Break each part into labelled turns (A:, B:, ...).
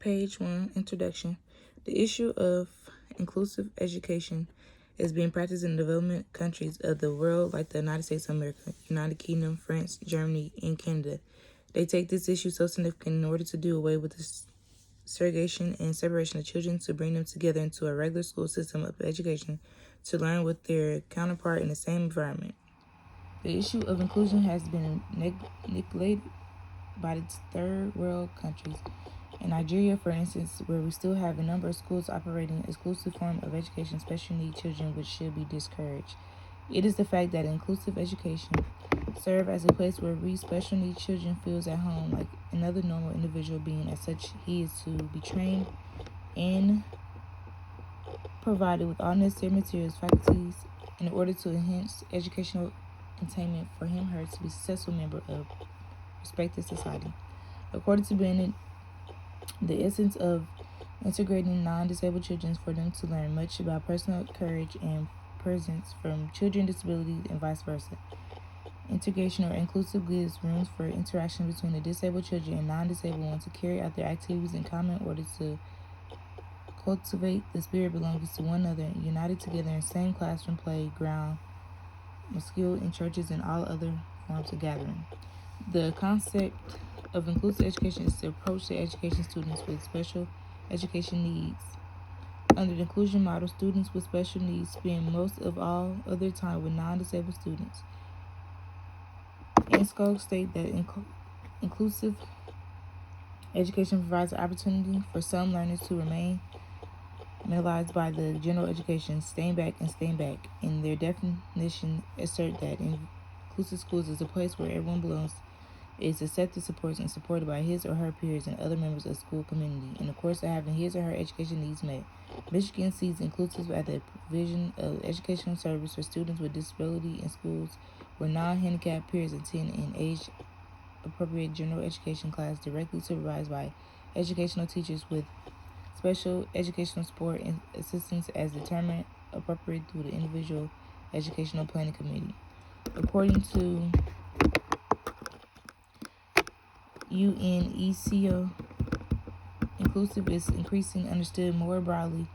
A: Page 1, Introduction. The issue of inclusive education is being practiced in developing countries of the world like the United States of America, United Kingdom, France, Germany, and Canada. They take this issue so significant in order to do away with the segregation and separation of children to bring them together into a regular school system of education to learn with their counterpart in the same environment. The issue of inclusion has been neglected by the third world countries. In Nigeria, for instance, where we still have a number of schools operating exclusive form of education special needs children, which should be discouraged. It is the fact that inclusive education serves as a place where we special needs children feels at home like another normal individual being. As such, he is to be trained and provided with all necessary materials, faculties, in order to enhance educational attainment for him/her to be a successful member of respected society. According to Bennett, the essence of integrating non-disabled children is for them to learn much about personal courage and presence from children with disabilities and vice versa. Integration or inclusive gives room for interaction between the disabled children and non-disabled ones to carry out their activities in common in order to cultivate the spirit of belonging to one another, united together in the same classroom, playground, school, in churches, and all other forms of gathering. The concept of inclusive education is to approach the education students with special education needs. Under the inclusion model, students with special needs spend most of all other time with non-disabled students. INSCO state that inclusive education provides an opportunity for some learners to remain penalized by the general education, staying back, and their definition assert that inclusive schools is a place where everyone belongs, is accepted, supported, and supported by his or her peers and other members of the school community in the course of having his or her education needs met. Michigan sees inclusive as the provision of educational service for students with disability in schools where non-handicapped peers attend in age-appropriate general education class directly supervised by educational teachers with special educational support and assistance as determined appropriate through the individual educational planning committee. According to UNESCO, inclusive is increasingly understood more broadly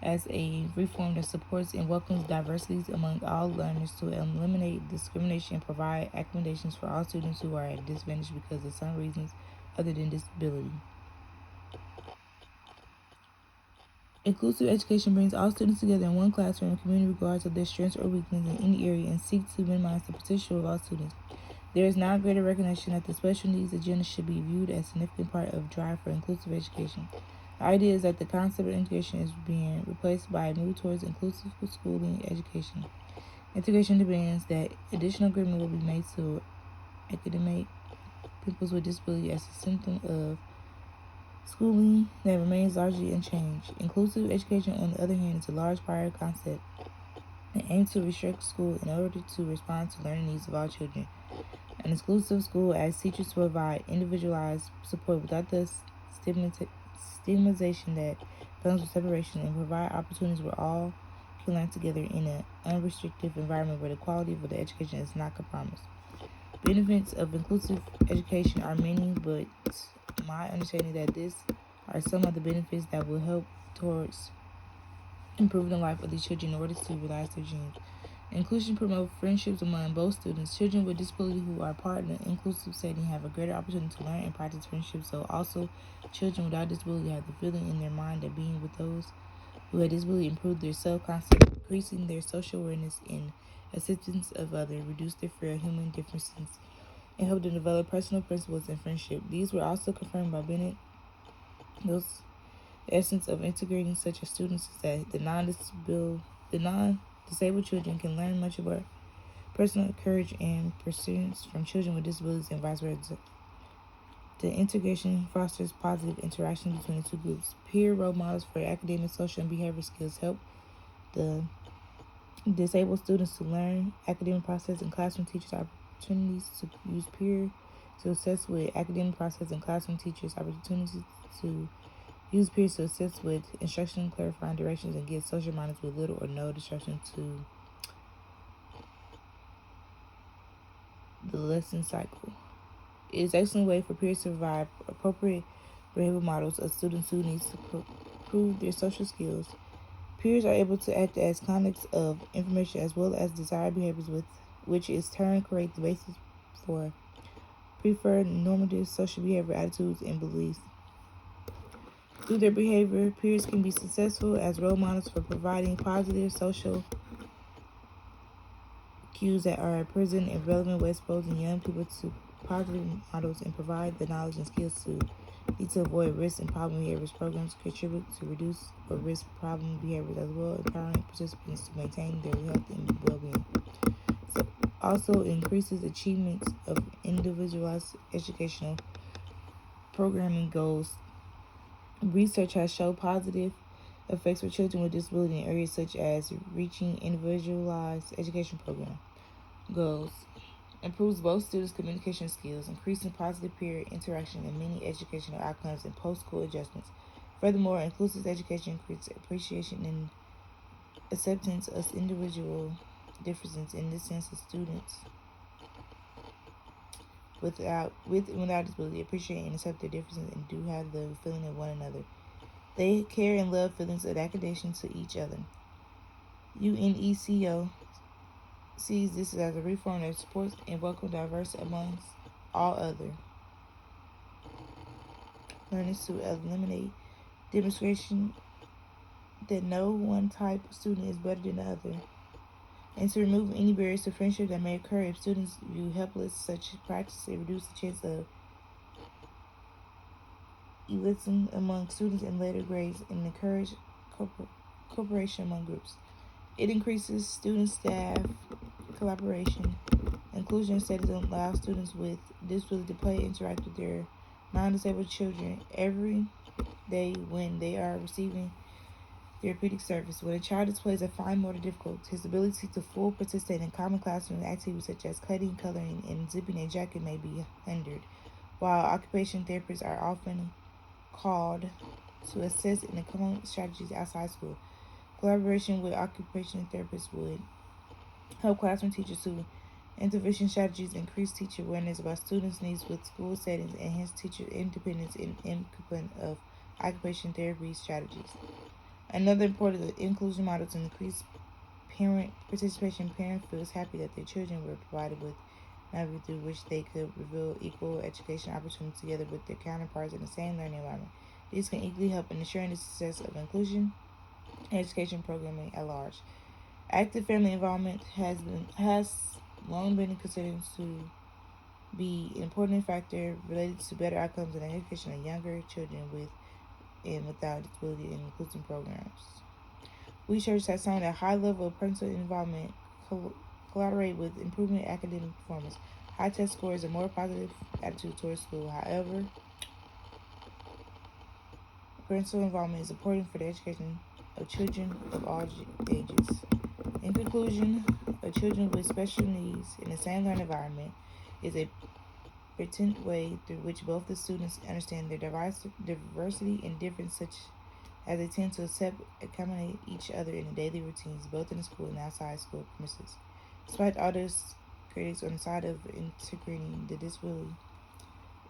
A: as a reform that supports and welcomes diversities among all learners to eliminate discrimination and provide accommodations for all students who are at disadvantage because of some reasons other than disability. Inclusive education brings all students together in one classroom and community regardless of their strengths or weaknesses in any area and seeks to minimize the potential of all students. There is now greater recognition that the special needs agenda should be viewed as a significant part of drive for inclusive education. The idea is that the concept of integration is being replaced by a move towards inclusive schooling education. Integration demands that additional agreement will be made to accommodate people with disability as a symptom of schooling that remains largely unchanged. Inclusive education, on the other hand, is a large prior concept and aims to restrict school in order to respond to learning needs of all children. An inclusive school asks teachers to provide individualized support without the stigmatization that comes with separation and provide opportunities where all can learn together in an unrestricted environment where the quality of the education is not compromised. Benefits of inclusive education are many, but my understanding that these are some of the benefits that will help towards improving the life of these children in order to realize their dreams. Inclusion promotes friendships among both students. Children with disability who are part of an inclusive setting have a greater opportunity to learn and practice friendships. So also, children without disability have the feeling in their mind that being with those who have disability improve their self-concept, increasing their social awareness and acceptance of others, reduce their fear of human differences, and help them develop personal principles and friendship. These were also confirmed by Bennett. The essence of integrating such as students is that the non-disabled children can learn much about personal courage and persistence from children with disabilities and vice versa. The integration fosters positive interaction between the two groups. Peer role models for academic, social, and behavioral skills help the disabled students to learn academic process and classroom teachers opportunities to use peer to assist with academic process and classroom teachers opportunities to use peers to assist with instruction, clarifying directions, and give social minors with little or no disruption to the lesson cycle. It is an excellent way for peers to provide appropriate behavioral models of students who need to prove their social skills. Peers are able to act as conduits of information as well as desired behaviors, which in turn create the basis for preferred normative social behavior attitudes and beliefs. Through their behavior, peers can be successful as role models for providing positive social cues that are present in relevant ways, exposing young people to positive models and provide the knowledge and skills to need to avoid risk and problem behaviors. Programs contribute to reduce or risk problem behaviors as well, empowering participants to maintain their health and well-being. So also increases achievements of individualized educational programming goals. Research has shown positive effects for children with disability in areas such as reaching individualized education program goals, improves both students' communication skills, increasing positive peer interaction and many educational outcomes and post-school adjustments. Furthermore, inclusive education increases appreciation and acceptance of individual differences. In this sense, the students without disability appreciate and accept their differences and do have the feeling of one another. They care and love feelings of accommodation to each other. UNESCO sees this as a reform that supports and welcomes diversity amongst all other learners to eliminate demonstration that no one type of student is better than the other, and to remove any barriers to friendship that may occur if students view helpless such practices. It reduces the chance of elitism among students in later grades and encourage cooperation among groups. It increases student-staff collaboration. Inclusion studies allow students with disability to play and interact with their non-disabled children every day when they are receiving therapeutic service. When a child displays a fine motor difficulty, his ability to fully participate in common classroom activities such as cutting, coloring, and zipping a jacket may be hindered. While occupational therapists are often called to assist in implement strategies outside school, collaboration with occupational therapists would help classroom teachers to intervention strategies, increase teacher awareness about students' needs with school settings, and enhance teacher independence in implement of occupational therapy strategies. Another important inclusion model to increase parent participation. Parent feels happy that their children were provided with an through which they could reveal equal education opportunities together with their counterparts in the same learning environment. These can equally help in ensuring the success of inclusion education programming at large. Active family involvement has long been considered to be an important factor related to better outcomes in the education of younger children with and without disability in inclusion programs. Research has shown that high level of parental involvement collaborate with improvement in academic performance. High test scores and more positive attitude towards school. However, parental involvement is important for the education of children of all ages. In conclusion, children with special needs in the same learning environment is a pertinent way through which both the students understand their diversity and difference, such as they tend to accept and accommodate each other in the daily routines, both in the school and outside school premises. Despite all this critics on the side of integrating the disability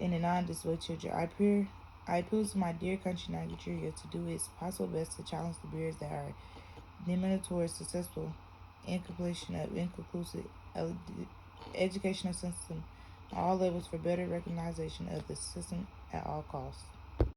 A: in the non-disability children, I appeal to my dear country, Nigeria, to do its possible best to challenge the barriers that are limited towards successful completion of inclusive educational system at all levels for better recognition of the system at all costs.